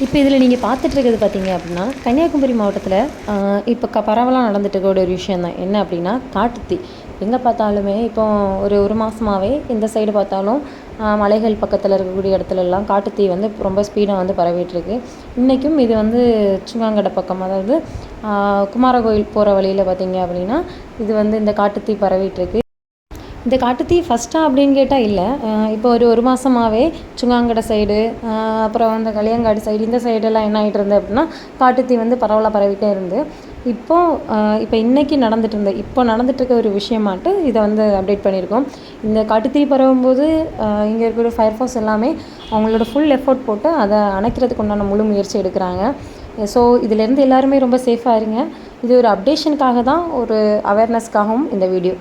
இப்போ இதில் நீங்கள் பார்த்துட்ருக்கிறது பார்த்தீங்க அப்படின்னா கன்னியாகுமரி மாவட்டத்தில் இப்போ பரவலாக நடந்துட்டு இருக்க ஒரு விஷயம் தான். என்ன அப்படின்னா காட்டுத்தீ. எங்கே பார்த்தாலுமே இப்போ ஒரு மாதமாகவே இந்த சைடு பார்த்தாலும் மலைகள் பக்கத்தில் இருக்கக்கூடிய இடத்துலலாம் காட்டுத்தீ வந்து ரொம்ப ஸ்பீடாக வந்து பரவிட்டுருக்கு. இன்றைக்கும் இது வந்து சுங்காங்கடை பக்கம், அதாவது குமாரகோயில் போகிற வழியில் பார்த்தீங்க அப்படின்னா இது வந்து இந்த காட்டுத்தீ பரவிட்டுருக்கு. இந்த காட்டுத்தீ ஃபஸ்ட்டா அப்படின்னு கேட்டால் இல்லை. இப்போ ஒரு மாதமாகவே சுங்காங்கடை சைடு, அப்புறம் வந்து களியங்காடு சைடு, இந்த சைடெல்லாம் என்ன ஆகிட்டு இருந்தது அப்படின்னா காட்டுத்தீ வந்து பரவலாக பரவிட்டே இருந்து இப்போ இன்றைக்கி இப்போ நடந்துட்டுருக்க ஒரு விஷயமாட்டு இதை வந்து அப்டேட் பண்ணியிருக்கோம். இந்த காட்டுத்தீ பரவும்போது இங்கே இருக்கிற ஃபயர் ஃபோர்ஸ் எல்லாமே அவங்களோட ஃபுல் எஃபோர்ட் போட்டு அதை அணைக்கிறதுக்கு உண்டான முழு முயற்சி எடுக்கிறாங்க. ஸோ இதிலேருந்து எல்லாருமே ரொம்ப சேஃபாக இருங்க. இது ஒரு அப்டேஷனுக்காக தான், ஒரு அவேர்னஸ்க்காகவும் இந்த வீடியோ.